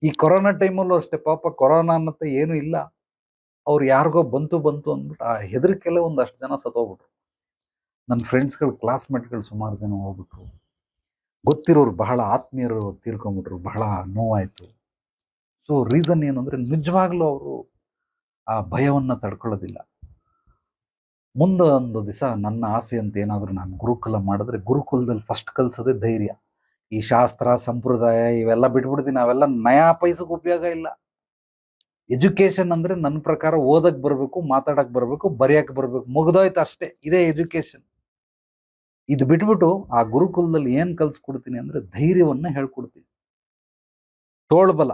ಈ ಕೊರೋನಾ ಟೈಮಲ್ಲೂ ಅಷ್ಟೇ ಪಾಪ ಕೊರೋನಾ ಅನ್ನತ್ತೆ ಏನು ಇಲ್ಲ. ಅವ್ರು ಯಾರಿಗೋ ಬಂತು ಅಂದ್ಬಿಟ್ಟು ಆ ಹೆದರಿಕೆಲ್ಲ ಒಂದಷ್ಟು ಜನ ಸತ್ತೋಗ್ಬಿಟ್ರು. ನನ್ನ ಫ್ರೆಂಡ್ಸ್ಗಳು ಕ್ಲಾಸ್ಮೇಟ್ಗಳು ಸುಮಾರು ಜನ ಹೋಗ್ಬಿಟ್ರು. ಗೊತ್ತಿರೋರು ಬಹಳ ಆತ್ಮೀಯರು ತೀರ್ಕೊಂಡ್ಬಿಟ್ರು. ಬಹಳ ನೋವಾಯಿತು. ಸೊ ರೀಸನ್ ಏನು ಅಂದರೆ ನಿಜವಾಗ್ಲೂ ಅವರು ಆ ಭಯವನ್ನು ತಡ್ಕೊಳ್ಳೋದಿಲ್ಲ. ಮುಂದೆ ಒಂದು ದಿವಸ ನನ್ನ ಆಸೆ ಅಂತ ಏನಾದರೂ ನಾನು ಗುರುಕುಲ ಮಾಡಿದ್ರೆ ಗುರುಕುಲದಲ್ಲಿ ಫಸ್ಟ್ ಕಲಿಸೋದೇ ಧೈರ್ಯ. ಈ ಶಾಸ್ತ್ರ ಸಂಪ್ರದಾಯ ಇವೆಲ್ಲ ಬಿಟ್ಬಿಡ್ತೀನಿ. ಅವೆಲ್ಲ ನಯಾ ಪೈಸೆಗೆ ಉಪಯೋಗ ಇಲ್ಲ. ಎಜುಕೇಶನ್ ಅಂದರೆ ನನ್ನ ಪ್ರಕಾರ ಓದಕ್ಕೆ ಬರಬೇಕು, ಮಾತಾಡಕ್ಕೆ ಬರಬೇಕು, ಬರೆಯಕ್ಕೆ ಬರಬೇಕು, ಮುಗ್ದೋಯ್ತು ಅಷ್ಟೇ. ಇದೇ ಎಜುಕೇಶನ್. ಇದು ಬಿಟ್ಬಿಟ್ಟು ಆ ಗುರುಕುಲದಲ್ಲಿ ಏನು ಕಲಿಸ್ಕೊಡ್ತೀನಿ ಅಂದರೆ ಧೈರ್ಯವನ್ನು ಹೇಳ್ಕೊಡ್ತೀನಿ. ತೋಳ್ಬಲ,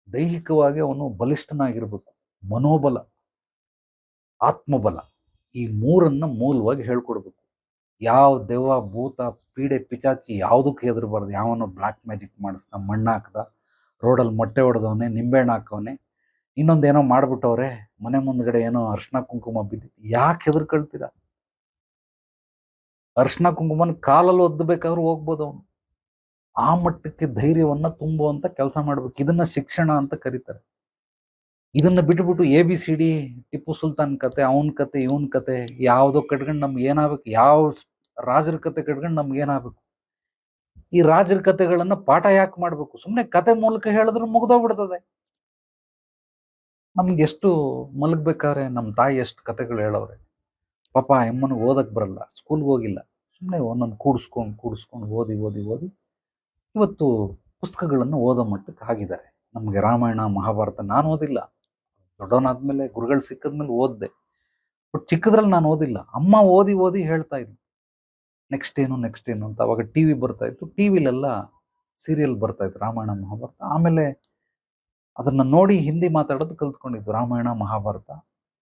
ದೈಹಿಕವಾಗಿ ಅವನು ಬಲಿಷ್ಠನಾಗಿರ್ಬೇಕು, ಮನೋಬಲ, ಆತ್ಮಬಲ, ಈ ಮೂರನ್ನ ಮೂಲವಾಗಿ ಹೇಳ್ಕೊಡ್ಬೇಕು. ಯಾವ ದೆವ್ವ ಭೂತ ಪೀಡೆ ಪಿಚಾಚಿ ಯಾವುದಕ್ಕೆ ಹೆದರಬಾರ್ದು. ಯಾವನೋ ಬ್ಲ್ಯಾಕ್ ಮ್ಯಾಜಿಕ್ ಮಾಡಿಸ್ದ, ಮಣ್ಣು ಹಾಕ್ದ, ರೋಡಲ್ಲಿ ಮೊಟ್ಟೆ ಹೊಡೆದವನೇ, ನಿಂಬೆಹಣ್ಣು ಹಾಕವನೇ, ಇನ್ನೊಂದೇನೋ ಮಾಡ್ಬಿಟ್ಟವ್ರೆ, ಮನೆ ಮುಂದ್ಗಡೆ ಏನೋ ಅರ್ಶಿನ ಕುಂಕುಮ ಬಿದ್ದಿತ್ತು, ಯಾಕೆ ಹೆದರ್ಕೊಳ್ತೀರ? ಅರ್ಶಿನ ಕುಂಕುಮನ ಕಾಲಲ್ಲಿ ಒದ್ದಬೇಕಾದ್ರೂ ಹೋಗ್ಬೋದು ಅವನು. ಆ ಮಟ್ಟಕ್ಕೆ ಧೈರ್ಯವನ್ನ ತುಂಬುವಂತ ಕೆಲಸ ಮಾಡ್ಬೇಕು. ಇದನ್ನ ಶಿಕ್ಷಣ ಅಂತ ಕರೀತಾರೆ. ಇದನ್ನ ಬಿಟ್ಬಿಟ್ಟು ABCD ಟಿಪ್ಪು ಸುಲ್ತಾನ್ ಕತೆ, ಅವನ ಕತೆ, ಇವನ್ ಕತೆ, ಯಾವುದೋ ಕಟ್ಕೊಂಡು ನಮ್ಗೆ ಏನಾಗಬೇಕು, ಯಾವ ರಾಜರ ಕತೆ ಕಟ್ಕೊಂಡು ನಮ್ಗೆ ಏನಾಗಬೇಕು? ಈ ರಾಜರ ಕತೆಗಳನ್ನ ಪಾಠ ಯಾಕೆ ಮಾಡ್ಬೇಕು? ಸುಮ್ಮನೆ ಕತೆ ಮೂಲಕ ಹೇಳಿದ್ರೆ ಮುಗ್ದೋಗ್ಬಿಡ್ತದೆ. ನಮ್ಗೆ ಎಷ್ಟು ಮಲಗ್ಬೇಕಾದ್ರೆ ನಮ್ಮ ತಾಯಿ ಎಷ್ಟು ಕತೆಗಳು ಹೇಳವ್ರೆ. ಪಾಪ ಎಮ್ಮನಿಗೆ ಓದಕ್ ಬರಲ್ಲ, ಸ್ಕೂಲ್ಗೆ ಹೋಗಿಲ್ಲ, ಸುಮ್ಮನೆ ಒಂದೊಂದು ಕೂಡಿಸ್ಕೊಂಡು ಓದಿ ಇವತ್ತು ಪುಸ್ತಕಗಳನ್ನು ಓದೋ ಮಟ್ಟಕ್ಕೆ ಆಗಿದ್ದಾರೆ. ನಮಗೆ ರಾಮಾಯಣ ಮಹಾಭಾರತ ನಾನು ಓದಿಲ್ಲ. ದೊಡ್ಡವನಾದ್ಮೇಲೆ ಗುರುಗಳು ಸಿಕ್ಕದ್ಮೇಲೆ ಓದಿದೆ. ಬಟ್ ಚಿಕ್ಕದ್ರಲ್ಲಿ ನಾನು ಓದಿಲ್ಲ. ಅಮ್ಮ ಓದಿ ಹೇಳ್ತಾ ಇದ್ಲು ನೆಕ್ಸ್ಟ್ ಏನು ಅಂತ. ಅವಾಗ TV ಬರ್ತಾ ಇತ್ತು. ಟಿವಿಲೆಲ್ಲ ಸೀರಿಯಲ್ ಬರ್ತಾ ಇತ್ತು ರಾಮಾಯಣ ಮಹಾಭಾರತ. ಆಮೇಲೆ ಅದನ್ನ ನೋಡಿ ಹಿಂದಿ ಮಾತಾಡೋದು ಕಲ್ತ್ಕೊಂಡಿದ್ದು ರಾಮಾಯಣ ಮಹಾಭಾರತ.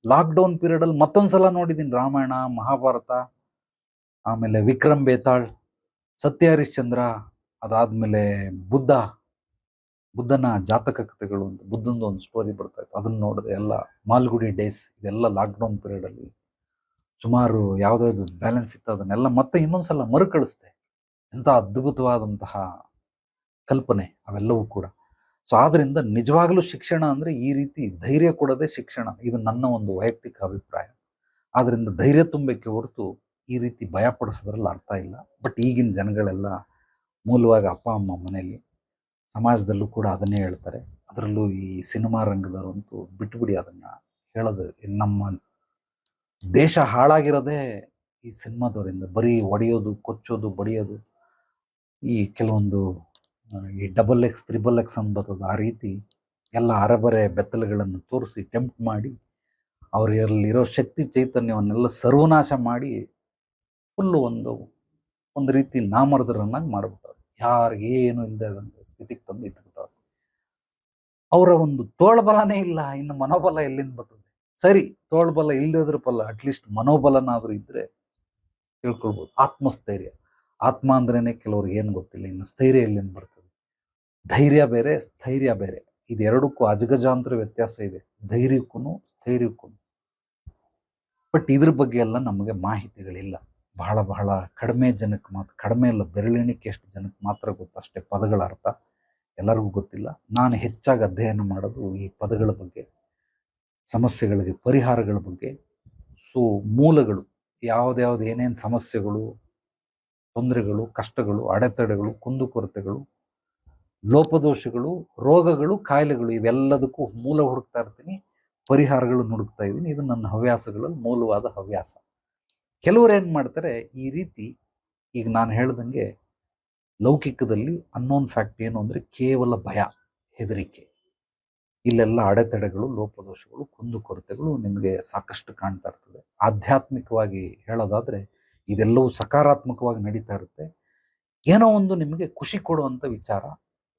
ಲಾಕ್ಡೌನ್ ಪೀರಿಯಡಲ್ಲಿ ಮತ್ತೊಂದ್ಸಲ ನೋಡಿದ್ದೀನಿ ರಾಮಾಯಣ ಮಹಾಭಾರತ. ಆಮೇಲೆ ವಿಕ್ರಮ್ ಬೇತಾಳ್, ಸತ್ಯ ಹರಿಶ್ಚಂದ್ರ, ಅದಾದ್ಮೇಲೆ ಬುದ್ಧನ ಜಾತಕ ಕಥೆಗಳು ಅಂತ ಬುದ್ಧಂದು ಒಂದು ಸ್ಟೋರಿ ಬರ್ತಾ ಇತ್ತು, ಅದನ್ನ ನೋಡಿದೆ. ಎಲ್ಲ ಮಾಲ್ಗುಡಿ ಡೇಸ್, ಇದೆಲ್ಲ ಲಾಕ್ಡೌನ್ ಪೀರಿಯಡಲ್ಲಿ ಸುಮಾರು ಯಾವುದಾದ್ರು ಬ್ಯಾಲೆನ್ಸ್ ಇತ್ತು ಅದನ್ನೆಲ್ಲ ಮತ್ತೆ ಇನ್ನೊಂದ್ಸಲ ಮರುಕಳಿಸ್ದೆ. ಎಂಥ ಅದ್ಭುತವಾದಂತಹ ಕಲ್ಪನೆ ಅವೆಲ್ಲವೂ ಕೂಡ. ಸೊ ಆದ್ರಿಂದ ನಿಜವಾಗ್ಲೂ ಶಿಕ್ಷಣ ಅಂದರೆ ಈ ರೀತಿ ಧೈರ್ಯ ಕೊಡೋದೇ ಶಿಕ್ಷಣ. ಇದು ನನ್ನ ಒಂದು ವೈಯಕ್ತಿಕ ಅಭಿಪ್ರಾಯ. ಆದ್ರಿಂದ ಧೈರ್ಯ ತುಂಬಕ್ಕೆ ಹೊರತು ಈ ರೀತಿ ಭಯ ಪಡಿಸೋದ್ರಲ್ಲಿ ಅರ್ಥ ಇಲ್ಲ. ಬಟ್ ಈಗಿನ ಜನಗಳೆಲ್ಲ ಮೂಲವಾಗಿ ಅಪ್ಪ ಅಮ್ಮ ಮನೆಯಲ್ಲಿ, ಸಮಾಜದಲ್ಲೂ ಕೂಡ ಅದನ್ನೇ ಹೇಳ್ತಾರೆ. ಅದರಲ್ಲೂ ಈ ಸಿನಿಮಾ ರಂಗದವರಂತೂ ಬಿಟ್ಬಿಡಿ ಅದನ್ನ ಹೇಳೋದು. ನಮ್ಮ ದೇಶ ಹಾಳಾಗಿರೋದೇ ಈ ಸಿನಿಮಾದವರಿಂದ. ಬರೀ ಹೊಡೆಯೋದು, ಕೊಚ್ಚೋದು, ಬಡಿಯೋದು, ಈ ಕೆಲವೊಂದು ಈ XXX, XXX ಅಂತ ಬರ್ತದೆ, ಆ ರೀತಿ ಎಲ್ಲ ಅರೆಬರೆ ಬೆತ್ತಲೆಗಳನ್ನು ತೋರಿಸಿ ಟೆಂಪ್ಟ್ ಮಾಡಿ ಅವರಲ್ಲಿರೋ ಶಕ್ತಿ ಚೈತನ್ಯವನ್ನೆಲ್ಲ ಸರ್ವನಾಶ ಮಾಡಿ ಫುಲ್ಲು ಒಂದು ರೀತಿ ನಾಮರ್ದರನ್ನಾಗಿ ಮಾಡಿಬಿಟ್ಟವ್ರು. ಯಾರಿಗೇನು ಇಲ್ಲದೆ ಅದಂತ ಸ್ಥಿತಿಗೆ ತಂದು ಇಟ್ಬಿಟ್ಟವ್ರು. ಅವರ ಒಂದು ತೋಳ್ಬಲನೇ ಇಲ್ಲ, ಇನ್ನು ಮನೋಬಲ ಎಲ್ಲಿಂದ ಬರ್ತದೆ? ಸರಿ, ತೋಳ್ಬಲ ಇಲ್ಲದ್ರ ಬಲ, ಅಟ್ಲೀಸ್ಟ್ ಮನೋಬಲನಾದರೂ ಇದ್ರೆ ತಿಳ್ಕೊಳ್ಬೋದು. ಆತ್ಮಸ್ಥೈರ್ಯ. ಆತ್ಮ ಅಂದ್ರೇನೆ ಕೆಲವ್ರಿಗೆ ಏನು ಗೊತ್ತಿಲ್ಲ, ಇನ್ನು ಸ್ಥೈರ್ಯ ಎಲ್ಲಿಂದ ಬರ್ತದೆ? ಧೈರ್ಯ ಬೇರೆ, ಸ್ಥೈರ್ಯ ಬೇರೆ. ಇದೆರಡಕ್ಕೂ ಅಜಗಜಾಂತರ ವ್ಯತ್ಯಾಸ ಇದೆ, ಧೈರ್ಯಕ್ಕೂ ಸ್ಥೈರ್ಯಕ್ಕೂ. ಬಟ್ ಇದ್ರ ಬಗ್ಗೆ ಎಲ್ಲ ನಮಗೆ ಮಾಹಿತಿಗಳಿಲ್ಲ. ಬಹಳ ಕಡಿಮೆ ಜನಕ್ಕೆ ಮಾತ್ರ, ಕಡಿಮೆ ಇಲ್ಲ, ಬೆರಳೆಣಿಕೆ ಎಷ್ಟು ಜನಕ್ಕೆ ಮಾತ್ರ ಗೊತ್ತು ಅಷ್ಟೇ ಪದಗಳ ಅರ್ಥ. ಎಲ್ಲರಿಗೂ ಗೊತ್ತಿಲ್ಲ. ನಾನು ಹೆಚ್ಚಾಗಿ ಅಧ್ಯಯನ ಮಾಡೋದು ಈ ಪದಗಳ ಬಗ್ಗೆ, ಸಮಸ್ಯೆಗಳಿಗೆ ಪರಿಹಾರಗಳ ಬಗ್ಗೆ. ಸೊ ಮೂಲಗಳು ಯಾವ್ದ್ಯಾವ್ದು, ಏನೇನು ಸಮಸ್ಯೆಗಳು, ತೊಂದರೆಗಳು, ಕಷ್ಟಗಳು, ಅಡೆತಡೆಗಳು, ಕುಂದುಕೊರತೆಗಳು, ಲೋಪದೋಷಗಳು, ರೋಗಗಳು, ಕಾಯಿಲೆಗಳು, ಇವೆಲ್ಲದಕ್ಕೂ ಮೂಲ ಹುಡುಕ್ತಾ ಇರ್ತೀನಿ, ಪರಿಹಾರಗಳನ್ನು ಹುಡುಕ್ತಾ ಇದ್ದೀನಿ. ಇದು ನನ್ನ ಹವ್ಯಾಸಗಳಲ್ಲಿ ಮೂಲವಾದ ಹವ್ಯಾಸ. ಕೆಲವರು ಏನು ಮಾಡ್ತಾರೆ ಈ ರೀತಿ, ಈಗ ನಾನು ಹೇಳ್ದಂಗೆ ಲೌಕಿಕದಲ್ಲಿ ಅನ್ನೋನ್ ಫ್ಯಾಕ್ಟ್ ಏನು ಅಂದರೆ ಕೇವಲ ಭಯ, ಹೆದರಿಕೆ. ಇಲ್ಲೆಲ್ಲ ಅಡೆತಡೆಗಳು, ಲೋಪದೋಷಗಳು, ಕುಂದುಕೊರತೆಗಳು ನಿಮಗೆ ಸಾಕಷ್ಟು ಕಾಣ್ತಾ ಇರ್ತದೆ. ಆಧ್ಯಾತ್ಮಿಕವಾಗಿ ಹೇಳೋದಾದರೆ ಇದೆಲ್ಲವೂ ಸಕಾರಾತ್ಮಕವಾಗಿ ನಡೀತಾ ಇರುತ್ತೆ. ಏನೋ ಒಂದು ನಿಮಗೆ ಖುಷಿ ಕೊಡುವಂಥ ವಿಚಾರ,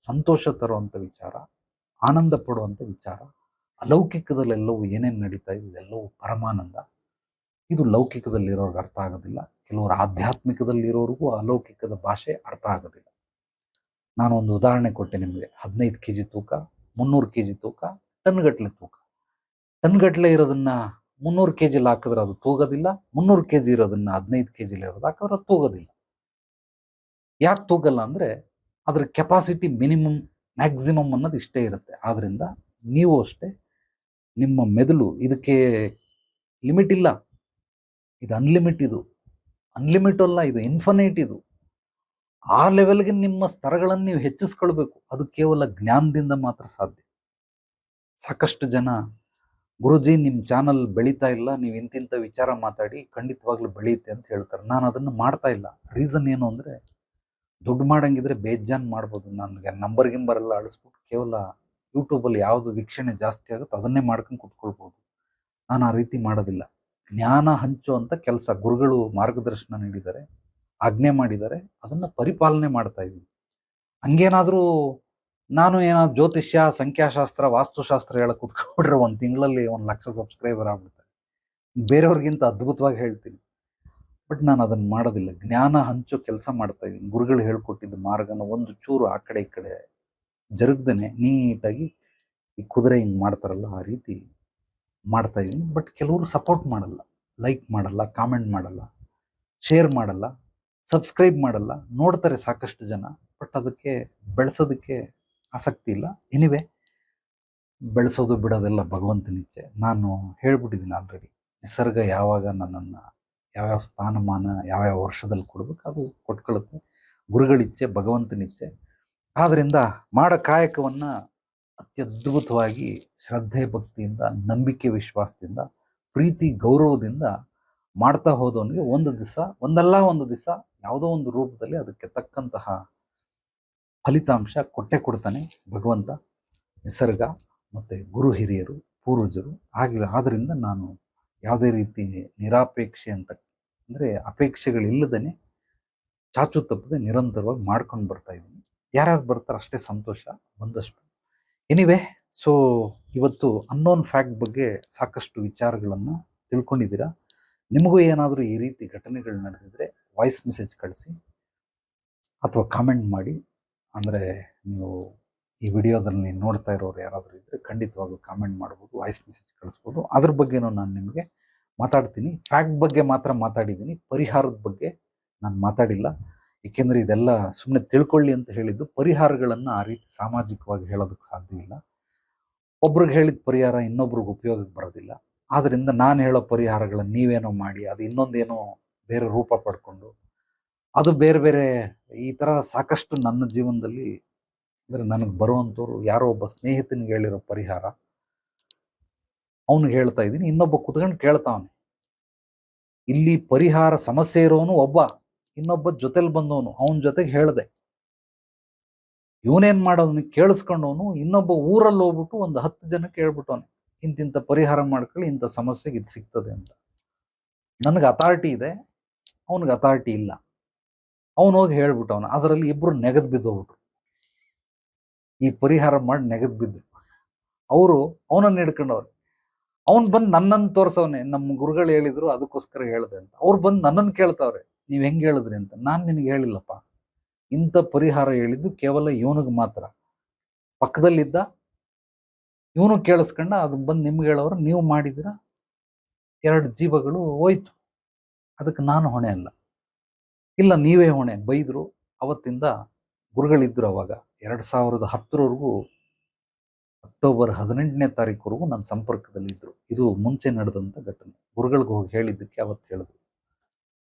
ಸಂತೋಷ ತರುವಂಥ ವಿಚಾರ, ಆನಂದ ಪಡುವಂಥ ವಿಚಾರ. ಅಲೌಕಿಕದಲ್ಲೆಲ್ಲವೂ ಏನೇನು ನಡೀತಾ ಇದೆ ಇದೆಲ್ಲವೂ ಪರಮಾನಂದ. ಇದು ಲೌಕಿಕದಲ್ಲಿರೋರ್ಗೆ ಅರ್ಥ ಆಗೋದಿಲ್ಲ. ಕೆಲವರು ಆಧ್ಯಾತ್ಮಿಕದಲ್ಲಿರೋರಿಗೂ ಅಲೌಕಿಕದ ಭಾಷೆ ಅರ್ಥ ಆಗೋದಿಲ್ಲ. ನಾನು ಒಂದು ಉದಾಹರಣೆ ಕೊಟ್ಟೆ ನಿಮಗೆ. 15 kg ತೂಕ, 300 kg ತೂಕ, ಟನ್ಗಟ್ಟಲೆ ತೂಕ. ಟನ್ಗಟ್ಟಲೆ ಇರೋದನ್ನ 300 kg ಹಾಕಿದ್ರೆ ಅದು ತೂಗೋದಿಲ್ಲ. 300 kg ಇರೋದನ್ನ 15 kg ಇರೋದು ಹಾಕಿದ್ರೆ ಅದು ತೂಗೋದಿಲ್ಲ. ಯಾಕೆ ತೂಗಲ್ಲ ಅಂದರೆ ಅದ್ರ ಕೆಪಾಸಿಟಿ ಮಿನಿಮಮ್ ಮ್ಯಾಕ್ಸಿಮಮ್ ಅನ್ನೋದು ಇಷ್ಟೇ ಇರುತ್ತೆ. ಆದ್ದರಿಂದ ನೀವು ಅಷ್ಟೇ, ನಿಮ್ಮ ಮೆದುಳು ಇದಕ್ಕೆ ಲಿಮಿಟ್ ಇಲ್ಲ, ಇದು ಅನ್ಲಿಮಿಟ್ ಅಲ್ಲ, ಇದು ಇನ್ಫಿನೈಟ್. ಇದು ಆ ಲೆವೆಲ್ಗೆ ನಿಮ್ಮ ಸ್ತರಗಳನ್ನು ನೀವು ಹೆಚ್ಚಿಸ್ಕೊಳ್ಬೇಕು. ಅದು ಕೇವಲ ಜ್ಞಾನದಿಂದ ಮಾತ್ರ ಸಾಧ್ಯ. ಸಾಕಷ್ಟು ಜನ, ಗುರುಜಿ ನಿಮ್ಮ ಚಾನಲ್ ಬೆಳೀತಾ ಇಲ್ಲ, ನೀವು ಇಂತಿಂಥ ವಿಚಾರ ಮಾತಾಡಿ ಖಂಡಿತವಾಗ್ಲೂ ಬೆಳೆಯುತ್ತೆ ಅಂತ ಹೇಳ್ತಾರೆ. ನಾನು ಅದನ್ನು ಮಾಡ್ತಾ ಇಲ್ಲ. ರೀಸನ್ ಏನು ಅಂದರೆ, ದುಡ್ಡು ಮಾಡಂಗಿದ್ರೆ ಬೇಜಾನ್ ಮಾಡ್ಬೋದು. ನನಗೆ ನಂಬರ್ ಗಿಂಬರೆಲ್ಲ ಅಳಿಸ್ಬಿಟ್ಟು ಕೇವಲ ಯೂಟ್ಯೂಬಲ್ಲಿ ಯಾವುದು ವೀಕ್ಷಣೆ ಜಾಸ್ತಿ ಆಗುತ್ತೆ ಅದನ್ನೇ ಮಾಡ್ಕೊಂಡು ಕುತ್ಕೊಳ್ಬೋದು. ನಾನು ಆ ರೀತಿ ಮಾಡೋದಿಲ್ಲ. ಜ್ಞಾನ ಹಂಚುವಂಥ ಕೆಲಸ ಗುರುಗಳು ಮಾರ್ಗದರ್ಶನ ನೀಡಿದ್ದಾರೆ, ಆಜ್ಞೆ ಮಾಡಿದ್ದಾರೆ, ಅದನ್ನು ಪರಿಪಾಲನೆ ಮಾಡ್ತಾ ಇದ್ದೀನಿ. ಹಂಗೇನಾದರೂ ನಾನು ಏನಾದ್ರು ಜ್ಯೋತಿಷ್ಯ, ಸಂಖ್ಯಾಶಾಸ್ತ್ರ, ವಾಸ್ತುಶಾಸ್ತ್ರ ಹೇಳಕ್ಕೆ ಕುತ್ಕೊಂಡ್ರೆ 1 ತಿಂಗಳಲ್ಲಿ 1,00,000 ಸಬ್ಸ್ಕ್ರೈಬರ್ ಆಗ್ಬಿಡ್ತಾರೆ. ಬೇರೆಯವ್ರಿಗಿಂತ ಅದ್ಭುತವಾಗಿ ಹೇಳ್ತೀನಿ. ಬಟ್ ನಾನು ಅದನ್ನು ಮಾಡೋದಿಲ್ಲ. ಜ್ಞಾನ ಹಂಚೋ ಕೆಲಸ ಮಾಡ್ತಾ ಇದ್ದೀನಿ. ಗುರುಗಳು ಹೇಳ್ಕೊಟ್ಟಿದ್ದ ಮಾರ್ಗನ ಒಂದು ಚೂರು ಆ ಕಡೆ ಈ ಕಡೆ ಜರುಗ್ದೇನೆ ನೀಟಾಗಿ ಈ ಕುದುರೆ ಹಿಂಗೆ ಮಾಡ್ತಾರಲ್ಲ ಆ ರೀತಿ ಮಾಡ್ತಾ ಇದ್ದೀನಿ. ಬಟ್ ಕೆಲವರು ಸಪೋರ್ಟ್ ಮಾಡಲ್ಲ, ಲೈಕ್ ಮಾಡಲ್ಲ, ಕಾಮೆಂಟ್ ಮಾಡಲ್ಲ, ಶೇರ್ ಮಾಡಲ್ಲ, ಸಬ್ಸ್ಕ್ರೈಬ್ ಮಾಡಲ್ಲ. ನೋಡ್ತಾರೆ ಸಾಕಷ್ಟು ಜನ, ಬಟ್ ಅದಕ್ಕೆ ಬೆಳೆಸೋದಕ್ಕೆ ಆಸಕ್ತಿ ಇಲ್ಲ. ಎನಿವೆ, ಬೆಳೆಸೋದು ಬಿಡೋದೆಲ್ಲ ಭಗವಂತನಿಚ್ಛೆ. ನಾನು ಹೇಳ್ಬಿಟ್ಟಿದ್ದೀನಿ ಆಲ್ರೆಡಿ. ನಿಸರ್ಗ ಯಾವಾಗ ನನ್ನನ್ನು ಯಾವ್ಯಾವ ಸ್ಥಾನಮಾನ ಯಾವ್ಯಾವ ವರ್ಷದಲ್ಲಿ ಕೊಡ್ಬೇಕು ಅದು ಕೊಟ್ಕೊಳ್ಳುತ್ತೆ. ಗುರುಗಳಿಚ್ಛೆ, ಭಗವಂತನಿಚ್ಛೆ. ಆದ್ದರಿಂದ ಮಾಡೋ ಕಾಯಕವನ್ನು ಅತ್ಯದ್ಭುತವಾಗಿ ಶ್ರದ್ಧೆ, ಭಕ್ತಿಯಿಂದ, ನಂಬಿಕೆ, ವಿಶ್ವಾಸದಿಂದ, ಪ್ರೀತಿ, ಗೌರವದಿಂದ ಮಾಡ್ತಾ ಹೋದವನಿಗೆ ಒಂದು ದಿವಸ ಯಾವುದೋ ಒಂದು ರೂಪದಲ್ಲಿ ಅದಕ್ಕೆ ತಕ್ಕಂತಹ ಫಲಿತಾಂಶ ಕೊಟ್ಟೆ ಕೊಡ್ತಾನೆ ಭಗವಂತ, ನಿಸರ್ಗ ಮತ್ತು ಗುರು ಹಿರಿಯರು, ಪೂರ್ವಜರು. ಆದ್ದರಿಂದ ನಾನು ಯಾವುದೇ ರೀತಿ ನಿರಾಪೇಕ್ಷೆ ಅಂತ ಅಂದರೆ ಅಪೇಕ್ಷೆಗಳಿಲ್ಲದೇ ಚಾಚು ತಪ್ಪದೆ ನಿರಂತರವಾಗಿ ಮಾಡ್ಕೊಂಡು ಬರ್ತಾ ಇದ್ದೀನಿ. ಯಾರ್ಯಾರು ಬರ್ತಾರೆ ಅಷ್ಟೇ ಸಂತೋಷ, ಬಂದಷ್ಟು. ಎನಿವೆ, ಸೊ ಇವತ್ತು ಅನ್ನೋನ್ ಫ್ಯಾಕ್ಟ್ ಬಗ್ಗೆ ಸಾಕಷ್ಟು ವಿಚಾರಗಳನ್ನು ತಿಳ್ಕೊಂಡಿದ್ದೀರಾ. ನಿಮಗೂ ಏನಾದರೂ ಈ ರೀತಿ ಘಟನೆಗಳು ನಡೆದಿದ್ರೆ ವಾಯ್ಸ್ ಮೆಸೇಜ್ ಕಳಿಸಿ ಅಥವಾ ಕಾಮೆಂಟ್ ಮಾಡಿ. ಅಂದರೆ ನೀವು ಈ ವಿಡಿಯೋದಲ್ಲಿ ನೋಡ್ತಾ ಇರೋರು ಯಾರಾದರೂ ಇದ್ದರೆ ಖಂಡಿತವಾಗ್ಲೂ ಕಾಮೆಂಟ್ ಮಾಡ್ಬೋದು, ವಾಯ್ಸ್ ಮೆಸೇಜ್ ಕಳಿಸ್ಬೋದು. ಅದ್ರ ಬಗ್ಗೆನೂ ನಾನು ನಿಮಗೆ ಮಾತಾಡ್ತೀನಿ. ಫ್ಯಾಕ್ಟ್ ಬಗ್ಗೆ ಮಾತ್ರ ಮಾತಾಡಿದ್ದೀನಿ, ಪರಿಹಾರದ ಬಗ್ಗೆ ನಾನು ಮಾತಾಡಿಲ್ಲ. ಏಕೆಂದರೆ ಇದೆಲ್ಲ ಸುಮ್ಮನೆ ತಿಳ್ಕೊಳ್ಳಿ ಅಂತ ಹೇಳಿದ್ದು. ಪರಿಹಾರಗಳನ್ನು ಆ ರೀತಿ ಸಾಮಾಜಿಕವಾಗಿ ಹೇಳೋದಕ್ಕೆ ಸಾಧ್ಯವಿಲ್ಲ. ಒಬ್ರಿಗೆ ಹೇಳಿದ ಪರಿಹಾರ ಇನ್ನೊಬ್ರಿಗೆ ಉಪಯೋಗಕ್ಕೆ ಬರೋದಿಲ್ಲ. ಆದ್ದರಿಂದ ನಾನು ಹೇಳೋ ಪರಿಹಾರಗಳನ್ನು ನೀವೇನೋ ಮಾಡಿ ಅದು ಇನ್ನೊಂದೇನೋ ಬೇರೆ ರೂಪ ಪಡ್ಕೊಂಡು ಅದು ಬೇರೆ ಬೇರೆ ಈ ಥರ ಸಾಕಷ್ಟು ನನ್ನ ಜೀವನದಲ್ಲಿ, ಅಂದರೆ ನನಗೆ ಬರುವಂಥವ್ರು ಯಾರೋ ಒಬ್ಬ ಸ್ನೇಹಿತನಿಗೆ ಹೇಳಿರೋ ಪರಿಹಾರ ಅವನಿಗೆ ಹೇಳ್ತಾ ಇದ್ದೀನಿ. ಇನ್ನೊಬ್ಬ ಕುತ್ಕೊಂಡು ಕೇಳ್ತಾವನೆ. ಇಲ್ಲಿ ಪರಿಹಾರ ಸಮಸ್ಯೆ ಇರೋನು ಒಬ್ಬ, ಇನ್ನೊಬ್ಬ ಜೊತೆಲಿ ಬಂದವನು, ಅವನ ಜೊತೆಗೆ ಹೇಳ್ದೆ. ಇವನೇನ್ ಮಾಡೋವನು ಕೇಳಿಸ್ಕೊಂಡವನು ಇನ್ನೊಬ್ಬ ಊರಲ್ಲಿ ಹೋಗ್ಬಿಟ್ಟು ಒಂದು 10 ಜನಕ್ಕೆ ಹೇಳ್ಬಿಟ್ಟವನೆ, ಇಂತಿಂಥ ಪರಿಹಾರ ಮಾಡ್ಕೊಳ್ಳಿ, ಇಂಥ ಸಮಸ್ಯೆಗೆ ಇದು ಸಿಗ್ತದೆ ಅಂತ. ನನಗೆ ಅಥಾರಿಟಿ ಇದೆ, ಅವನಿಗೆ ಅಥಾರಿಟಿ ಇಲ್ಲ. ಅವನು ಹೋಗಿ ಹೇಳ್ಬಿಟ್ಟವನು. ಅದರಲ್ಲಿ ಇಬ್ರು ನೆಗೆದು ಬಿದ್ದೋಗ್ಬಿಟ್ರು. ಈ ಪರಿಹಾರ ಮಾಡಿ ನೆಗೆದು ಬಿದ್ದು ಅವರು ಅವನನ್ನು ಹಿಡ್ಕೊಂಡವ್ರು. ಅವನು ಬಂದು ನನ್ನನ್ನು ತೋರ್ಸವನೆ, ನಮ್ಮ ಗುರುಗಳು ಹೇಳಿದ್ರು ಅದಕ್ಕೋಸ್ಕರ ಹೇಳಿದೆ ಅಂತ. ಅವ್ರು ಬಂದು ನನ್ನನ್ನು ಕೇಳ್ತಾವ್ರೆ, ನೀವು ಹೆಂಗೆ ಹೇಳಿದ್ರಿ ಅಂತ. ನಾನು ನಿನಗೆ ಹೇಳಿಲ್ಲಪ್ಪ, ಇಂಥ ಪರಿಹಾರ ಹೇಳಿದ್ದು ಕೇವಲ ಇವನಿಗೆ ಮಾತ್ರ. ಪಕ್ಕದಲ್ಲಿದ್ದ ಇವನು ಕೇಳಿಸ್ಕೊಂಡ, ಅದನ್ನ ಬಂದು ನಿಮ್ಗೆ ಹೇಳೋರು, ನೀವು ಮಾಡಿದಿರ 2 ಜೀವಗಳು ಹೋಯ್ತು. ಅದಕ್ಕೆ ನಾನು ಹೊಣೆ ಅಲ್ಲ. ಇಲ್ಲ, ನೀವೇ ಹೊಣೆ. ಬೈದರು. ಅವತ್ತಿಂದ ಗುರುಗಳಿದ್ರು ಅವಾಗ 2010 ಅಕ್ಟೋಬರ್ 18ನೇ ತಾರೀಕುವರೆಗೂ ನನ್ನ ಸಂಪರ್ಕದಲ್ಲಿದ್ದರು. ಇದು ಮುಂಚೆ ನಡೆದಂಥ ಘಟನೆ. ಗುರುಗಳಿಗೆ ಹೋಗಿ ಹೇಳಿದ್ದಕ್ಕೆ ಅವತ್ತು ಹೇಳಿದ್ರು,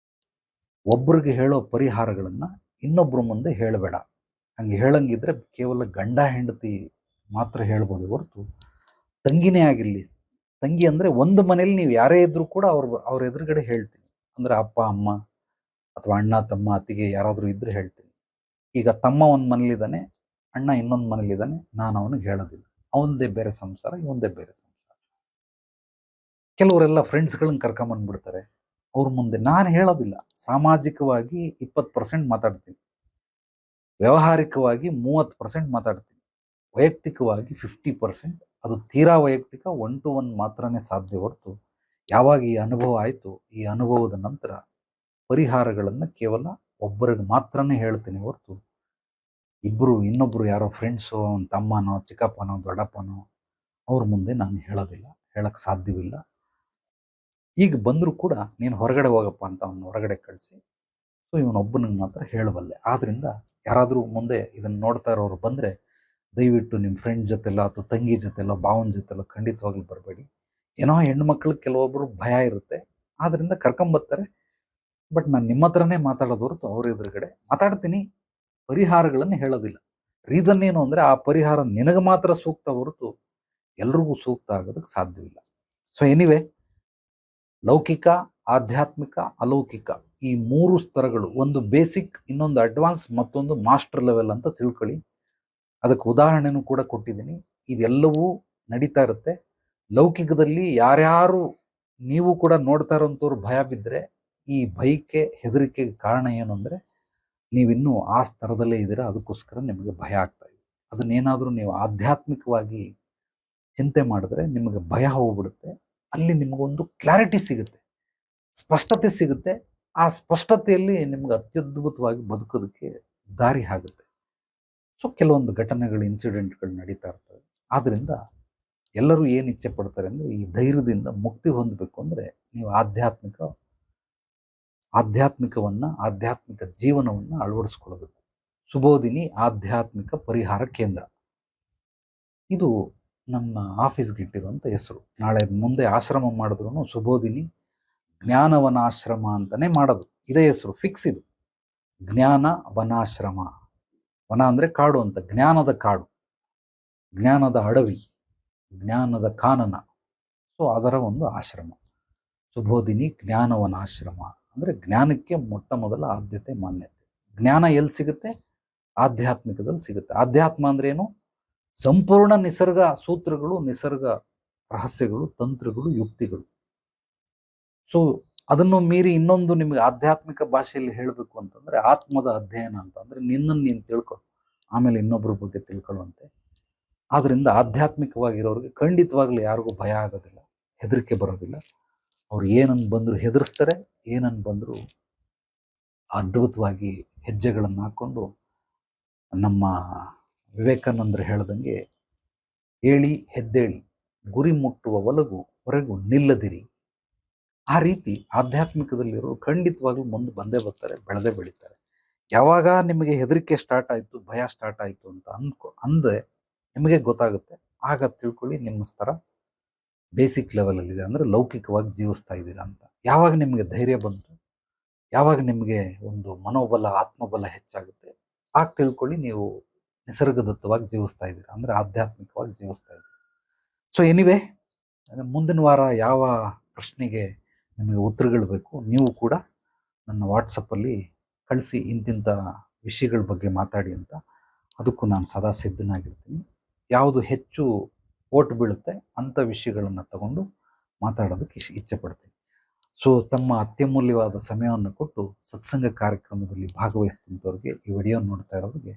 ಒಬ್ರಿಗೆ ಹೇಳೋ ಪರಿಹಾರಗಳನ್ನು ಇನ್ನೊಬ್ಬರ ಮುಂದೆ ಹೇಳಬೇಡ. ಹಂಗೆ ಹೇಳಂಗಿದ್ರೆ ಕೇವಲ ಗಂಡ ಹೆಂಡತಿ ಮಾತ್ರ ಹೇಳ್ಬೋದು ಹೊರತು, ತಂಗಿನೇ ಆಗಿರಲಿ, ತಂಗಿ ಅಂದರೆ ಒಂದು ಮನೇಲಿ ನೀವು ಯಾರೇ ಇದ್ರೂ ಕೂಡ ಅವ್ರ ಎದುರುಗಡೆ ಹೇಳ್ತೀನಿ. ಅಂದರೆ ಅಪ್ಪ ಅಮ್ಮ ಅಥವಾ ಅಣ್ಣ ತಮ್ಮ ಅತ್ತಿಗೆ ಯಾರಾದರೂ ಇದ್ರೆ ಹೇಳ್ತೀನಿ. ಈಗ ತಮ್ಮ ಒಂದು ಮನೇಲಿದ್ದಾನೆ, ಅಣ್ಣ ಇನ್ನೊಂದು ಮನೇಲಿದ್ದಾನೆ, ನಾನು ಅವನಿಗೆ ಹೇಳೋದಿಲ್ಲ. ಅವನದೇ ಬೇರೆ ಸಂಸಾರ, ಇವನದೇ ಬೇರೆ ಸಂಸಾರ. ಕೆಲವರೆಲ್ಲ ಫ್ರೆಂಡ್ಸ್ಗಳನ್ನ ಕರ್ಕೊಂಬಂದ್ಬಿಡ್ತಾರೆ ಅವ್ರ ಮುಂದೆ. ನಾನು ಹೇಳೋದಿಲ್ಲ. ಸಾಮಾಜಿಕವಾಗಿ 20% ಮಾತಾಡ್ತೀನಿ, ವ್ಯಾವಹಾರಿಕವಾಗಿ 30% ಮಾತಾಡ್ತೀನಿ, ವೈಯಕ್ತಿಕವಾಗಿ 50%. ಅದು ತೀರಾ ವೈಯಕ್ತಿಕ, 1 to 1 ಮಾತ್ರನೇ ಸಾಧ್ಯ ಹೊರತು, ಯಾವಾಗ ಈ ಅನುಭವ ಆಯಿತು, ಈ ಅನುಭವದ ನಂತರ ಪರಿಹಾರಗಳನ್ನು ಕೇವಲ ಒಬ್ಬರಿಗೆ ಮಾತ್ರನೇ ಹೇಳ್ತೀನಿ ಹೊರತು, ಇನ್ನೊಬ್ಬರು ಯಾರೋ ಫ್ರೆಂಡ್ಸು, ಅವನ ತಮ್ಮನೋ, ಚಿಕ್ಕಪ್ಪನೋ, ದೊಡ್ಡಪ್ಪನೋ ಅವ್ರ ಮುಂದೆ ನಾನು ಹೇಳೋದಿಲ್ಲ, ಹೇಳಕ್ಕೆ ಸಾಧ್ಯವಿಲ್ಲ. ಈಗ ಬಂದರೂ ಕೂಡ ನೀನು ಹೊರಗಡೆ ಹೋಗಪ್ಪ ಅಂತ ಅವನು ಹೊರಗಡೆ ಕಳಿಸಿ, ಸೊ ಇವನೊಬ್ಬನಿಗೆ ಮಾತ್ರ ಹೇಳಬಲ್ಲೆ. ಆದ್ದರಿಂದ ಯಾರಾದರೂ ಮುಂದೆ ಇದನ್ನು ನೋಡ್ತಾ ಇರೋರು ಬಂದರೆ ದಯವಿಟ್ಟು ನಿಮ್ಮ ಫ್ರೆಂಡ್ ಜೊತೆಲ್ಲ ಅಥವಾ ತಂಗಿ ಜೊತೆಲ್ಲ ಭಾವನ ಜೊತೆಲ್ಲ ಖಂಡಿತವಾಗ್ಲೂ ಬರಬೇಡಿ. ಏನೋ ಹೆಣ್ಮಕ್ಳಿಗೆ ಕೆಲವೊಬ್ಬರು ಭಯ ಇರುತ್ತೆ, ಆದ್ದರಿಂದ ಕರ್ಕೊಂಬರ್ತಾರೆ. ಬಟ್ ನಾನು ನಿಮ್ಮ ಹತ್ರನೇ ಮಾತಾಡೋದು ಹೊರತು ಅವ್ರ ಎದುರುಗಡೆ ಮಾತಾಡ್ತೀನಿ, ಪರಿಹಾರಗಳನ್ನು ಹೇಳೋದಿಲ್ಲ. ರೀಸನ್ ಏನು ಅಂದರೆ ಆ ಪರಿಹಾರ ನಿನಗೆ ಮಾತ್ರ ಸೂಕ್ತ ಹೊರತು ಎಲ್ರಿಗೂ ಸೂಕ್ತ ಆಗೋದಕ್ಕೆ ಸಾಧ್ಯವಿಲ್ಲ. ಸೊ ಎನಿವೆ, ಲೌಕಿಕ, ಆಧ್ಯಾತ್ಮಿಕ, ಅಲೌಕಿಕ ಈ 3 ಸ್ತರಗಳು, ಒಂದು ಬೇಸಿಕ್, ಇನ್ನೊಂದು ಅಡ್ವಾನ್ಸ್, ಮತ್ತೊಂದು ಮಾಸ್ಟರ್ ಲೆವೆಲ್ ಅಂತ ತಿಳ್ಕೊಳ್ಳಿ. ಅದಕ್ಕೆ ಉದಾಹರಣೆನೂ ಕೂಡ ಕೊಟ್ಟಿದ್ದೀನಿ. ಇದೆಲ್ಲವೂ ನಡೀತಾ ಇರುತ್ತೆ. ಲೌಕಿಕದಲ್ಲಿ ಯಾರ್ಯಾರು ನೀವು ಕೂಡ ನೋಡ್ತಾ ಇರೋಂಥವ್ರು ಭಯ ಬಿದ್ದರೆ, ಈ ಭಯಕ್ಕೆ, ಹೆದರಿಕೆಗೆ ಕಾರಣ ಏನು ಅಂದರೆ ನೀವಿನ್ನೂ ಆ ಸ್ತರದಲ್ಲೇ ಇದ್ದೀರಾ, ಅದಕ್ಕೋಸ್ಕರ ನಿಮಗೆ ಭಯ ಆಗ್ತಾ ಇದೆ. ಅದನ್ನೇನಾದರೂ ನೀವು ಆಧ್ಯಾತ್ಮಿಕವಾಗಿ ಚಿಂತೆ ಮಾಡಿದ್ರೆ ನಿಮಗೆ ಭಯ ಹೋಗ್ಬಿಡುತ್ತೆ. ಅಲ್ಲಿ ನಿಮಗೊಂದು ಕ್ಲಾರಿಟಿ ಸಿಗುತ್ತೆ, ಸ್ಪಷ್ಟತೆ ಸಿಗುತ್ತೆ. ಆ ಸ್ಪಷ್ಟತೆಯಲ್ಲಿ ನಿಮ್ಗೆ ಅತ್ಯದ್ಭುತವಾಗಿ ಬದುಕೋದಕ್ಕೆ ದಾರಿ ಆಗುತ್ತೆ. ಸೊ ಕೆಲವೊಂದು ಘಟನೆಗಳು, ಇನ್ಸಿಡೆಂಟ್ಗಳು ನಡೀತಾ ಇರ್ತವೆ. ಆದ್ದರಿಂದ ಎಲ್ಲರೂ ಏನು ಇಚ್ಛೆ ಪಡ್ತಾರೆ ಅಂದರೆ ಈ ಧೈರ್ಯದಿಂದ ಮುಕ್ತಿ ಹೊಂದಬೇಕು ಅಂದರೆ ನೀವು ಆಧ್ಯಾತ್ಮಿಕ ಜೀವನವನ್ನು ಅಳವಡಿಸ್ಕೊಳ್ಬೇಕು. ಸುಬೋಧಿನಿ ಆಧ್ಯಾತ್ಮಿಕ ಪರಿಹಾರ ಕೇಂದ್ರ, ಇದು ನನ್ನ ಆಫೀಸ್ಗೆ ಇಟ್ಟಿರುವಂಥ ಹೆಸರು. ನಾಳೆ ಮುಂದೆ ಆಶ್ರಮ ಮಾಡಿದ್ರು ಸುಬೋಧಿನಿ ಜ್ಞಾನವನಾಶ್ರಮ ಅಂತಲೇ ಮಾಡೋದು. ಇದೇ ಹೆಸರು ಫಿಕ್ಸ್. ಇದು ಜ್ಞಾನ ವನಾಶ್ರಮ. ವನ ಅಂದರೆ ಕಾಡು ಅಂತ, ಜ್ಞಾನದ ಕಾಡು, ಜ್ಞಾನದ ಅಡವಿ, ಜ್ಞಾನದ ಕಾನನ. ಸೊ ಅದರ ಒಂದು ಆಶ್ರಮ ಸುಬೋಧಿನಿ ಜ್ಞಾನವನಾಶ್ರಮ. ಅಂದರೆ ಜ್ಞಾನಕ್ಕೆ ಮೊಟ್ಟ ಮೊದಲ ಆದ್ಯತೆ, ಮಾನ್ಯತೆ. ಜ್ಞಾನ ಎಲ್ಲಿ ಸಿಗುತ್ತೆ? ಆಧ್ಯಾತ್ಮಿಕದಲ್ಲಿ ಸಿಗುತ್ತೆ. ಆಧ್ಯಾತ್ಮ ಅಂದ್ರೆ ಏನು? ಸಂಪೂರ್ಣ ನಿಸರ್ಗ ಸೂತ್ರಗಳು, ನಿಸರ್ಗ ರಹಸ್ಯಗಳು, ತಂತ್ರಗಳು, ಯುಕ್ತಿಗಳು. ಸೊ ಅದನ್ನು ಮೀರಿ ಇನ್ನೊಂದು ನಿಮಗೆ ಆಧ್ಯಾತ್ಮಿಕ ಭಾಷೆಯಲ್ಲಿ ಹೇಳಬೇಕು ಅಂತಂದ್ರೆ ಆತ್ಮದ ಅಧ್ಯಯನ ಅಂತ. ಅಂದ್ರೆ ನಿನ್ನನ್ನು ನೀನು ತಿಳ್ಕೊ, ಆಮೇಲೆ ಇನ್ನೊಬ್ಬರ ಬಗ್ಗೆ ತಿಳ್ಕೊಳ್ಳುವಂತೆ. ಆದ್ರಿಂದ ಆಧ್ಯಾತ್ಮಿಕವಾಗಿರೋರಿಗೆ ಖಂಡಿತವಾಗ್ಲೂ ಯಾರಿಗೂ ಭಯ ಆಗೋದಿಲ್ಲ, ಹೆದರಿಕೆ ಬರೋದಿಲ್ಲ. ಅವ್ರು ಏನನ್ನು ಬಂದರೂ ಹೆದರ್ಸ್ತಾರೆ, ಏನನ್ನು ಬಂದರೂ ಅದ್ಭುತವಾಗಿ ಹೆಜ್ಜೆಗಳನ್ನು ಹಾಕ್ಕೊಂಡು, ನಮ್ಮ ವಿವೇಕಾನಂದರು ಹೇಳ್ದಂಗೆ ಏಳಿ ಹೆದ್ದೇಳಿ ಗುರಿ ಮುಟ್ಟುವ ಹೊರಗು ನಿಲ್ಲದಿರಿ. ಆ ರೀತಿ ಆಧ್ಯಾತ್ಮಿಕದಲ್ಲಿರೋರು ಖಂಡಿತವಾಗ್ಲೂ ಮುಂದೆ ಬಂದೇ ಬರ್ತಾರೆ, ಬೆಳೆದೇ ಬೆಳೀತಾರೆ. ಯಾವಾಗ ನಿಮಗೆ ಹೆದರಿಕೆ ಸ್ಟಾರ್ಟ್ ಆಯಿತು, ಭಯ ಸ್ಟಾರ್ಟ್ ಆಯಿತು ಅಂತ ಅಂದೆ ನಿಮಗೆ ಗೊತ್ತಾಗುತ್ತೆ. ಆಗ ತಿಳ್ಕೊಳ್ಳಿ ನಿಮ್ಮ ಸ್ತರ ಬೇಸಿಕ್ ಲೆವೆಲಲ್ಲಿದೆ, ಅಂದರೆ ಲೌಕಿಕವಾಗಿ ಜೀವಿಸ್ತಾ ಇದ್ದೀರಾ ಅಂತ. ಯಾವಾಗ ನಿಮಗೆ ಧೈರ್ಯ ಬಂತು, ಯಾವಾಗ ನಿಮಗೆ ಒಂದು ಮನೋಬಲ, ಆತ್ಮಬಲ ಹೆಚ್ಚಾಗುತ್ತೆ, ಆಗ ತಿಳ್ಕೊಳ್ಳಿ ನೀವು ನಿಸರ್ಗದತ್ತವಾಗಿ ಜೀವಿಸ್ತಾ ಇದ್ದೀರಾ, ಅಂದರೆ ಆಧ್ಯಾತ್ಮಿಕವಾಗಿ ಜೀವಿಸ್ತಾ ಇದ್ದೀರಾ. ಸೊ ಎನಿವೆ, ಮುಂದಿನ ವಾರ ಯಾವ ಪ್ರಶ್ನೆಗೆ ನಿಮಗೆ ಉತ್ತರಗಳು ಬೇಕು ನೀವು ಕೂಡ ನನ್ನ ವಾಟ್ಸಪ್ಪಲ್ಲಿ ಕಳಿಸಿ, ಇಂತಿಂಥ ವಿಷಯಗಳ ಬಗ್ಗೆ ಮಾತಾಡಿ ಅಂತ. ಅದಕ್ಕೂ ನಾನು ಸದಾ ಸಿದ್ಧನಾಗಿರ್ತೀನಿ. ಯಾವುದು ಹೆಚ್ಚು ಓಟ್ ಬೀಳುತ್ತೆ ಅಂಥ ವಿಷಯಗಳನ್ನು ತಗೊಂಡು ಮಾತಾಡೋದಕ್ಕೆ ಇಚ್ಛೆ ಪಡ್ತೀನಿ. ಸೊ ತಮ್ಮ ಅತ್ಯಮೂಲ್ಯವಾದ ಸಮಯವನ್ನು ಕೊಟ್ಟು ಸತ್ಸಂಗ ಕಾರ್ಯಕ್ರಮದಲ್ಲಿ ಭಾಗವಹಿಸಿದಂಥವ್ರಿಗೆ, ಈ ವಿಡಿಯೋ ನೋಡ್ತಾ ಇರೋರಿಗೆ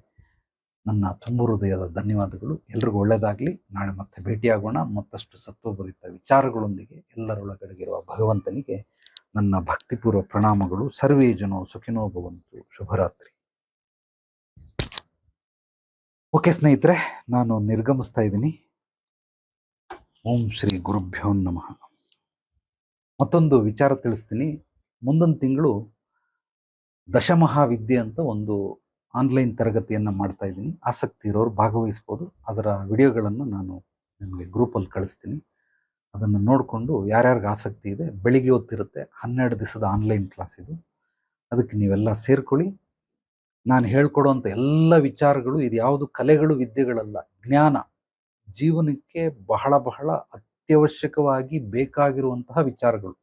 ನನ್ನ ತುಂಬ ಹೃದಯದ ಧನ್ಯವಾದಗಳು. ಎಲ್ರಿಗೂ ಒಳ್ಳೆಯದಾಗಲಿ. ನಾಳೆ ಮತ್ತೆ ಭೇಟಿಯಾಗೋಣ ಮತ್ತಷ್ಟು ಸತ್ವಭರಿತ ವಿಚಾರಗಳೊಂದಿಗೆ. ಎಲ್ಲರೊಳಗಡೆಗಿರುವ ಭಗವಂತನಿಗೆ ನನ್ನ ಭಕ್ತಿಪೂರ್ವ ಪ್ರಣಾಮಗಳು. ಸರ್ವೇ ಜನೋ ಸುಖಿನೋ ಭವಂತು. ಶುಭರಾತ್ರಿ. ಓಕೆ ಸ್ನೇಹಿತರೆ, ನಾನು ನಿರ್ಗಮಿಸ್ತಾ ಇದ್ದೀನಿ. ಓಂ ಶ್ರೀ ಗುರುಭ್ಯೋ ನಮಃ. ಮತ್ತೊಂದು ವಿಚಾರ ತಿಳಿಸ್ತೀನಿ. ಮುಂದಿನ ತಿಂಗಳು ದಶಮಹಾವಿದ್ಯೆ ಅಂತ ಒಂದು ಆನ್ಲೈನ್ ತರಗತಿಯನ್ನು ಮಾಡ್ತಾ ಇದ್ದೀನಿ. ಆಸಕ್ತಿ ಇರೋರು ಭಾಗವಹಿಸ್ಬೋದು. ಅದರ ವಿಡಿಯೋಗಳನ್ನು ನಾನು ನಿಮಗೆ ಗ್ರೂಪಲ್ಲಿ ಕಳಿಸ್ತೀನಿ. ಅದನ್ನು ನೋಡಿಕೊಂಡು ಯಾರ್ಯಾರಿಗೆ ಆಸಕ್ತಿ ಇದೆ, ಬೆಳಿಗ್ಗೆ ಹೊತ್ತಿರುತ್ತೆ, 12 ದಿವಸದ ಆನ್ಲೈನ್ ಕ್ಲಾಸ್ ಇದು. ಅದಕ್ಕೆ ನೀವೆಲ್ಲ ಸೇರ್ಕೊಳ್ಳಿ. ನಾನು ಹೇಳ್ಕೊಡುವಂಥ ಎಲ್ಲ ವಿಚಾರಗಳು, ಇದು ಯಾವುದು ಕಲೆಗಳು, ವಿದ್ಯೆಗಳಲ್ಲ, ಜ್ಞಾನ. ಜೀವನಕ್ಕೆ ಬಹಳ ಬಹಳ ಅತ್ಯವಶ್ಯಕವಾಗಿ ಬೇಕಾಗಿರುವಂತಹ ವಿಚಾರಗಳು.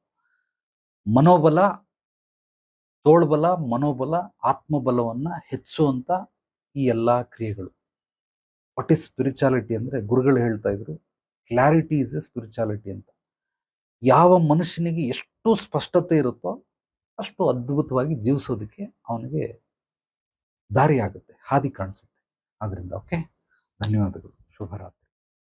ಮನೋಬಲ, ತೋಳ್ಬಲ, ಮನೋಬಲ, ಆತ್ಮಬಲವನ್ನು ಹೆಚ್ಚಿಸುವಂಥ ಈ ಎಲ್ಲ ಕ್ರಿಯೆಗಳು. ವಾಟ್ ಈಸ್ ಸ್ಪಿರಿಚುಯಾಲಿಟಿ ಅಂದರೆ, ಗುರುಗಳು ಹೇಳ್ತಾ ಇದ್ರು, ಕ್ಲಾರಿಟಿ ಈಸ್ ಎ ಸ್ಪಿರಿಚುಯಾಲಿಟಿ ಅಂತ. ಯಾವ ಮನುಷ್ಯನಿಗೆ ಎಷ್ಟು ಸ್ಪಷ್ಟತೆ ಇರುತ್ತೋ ಅಷ್ಟು ಅದ್ಭುತವಾಗಿ ಜೀವಿಸೋದಕ್ಕೆ ಅವನಿಗೆ ದಾರಿ ಆಗುತ್ತೆ, ಹಾದಿ ಕಾಣಿಸುತ್ತೆ. ಆದ್ದರಿಂದ ಓಕೆ, ಧನ್ಯವಾದಗಳು. ಶುಭರಾತ್ರಿ.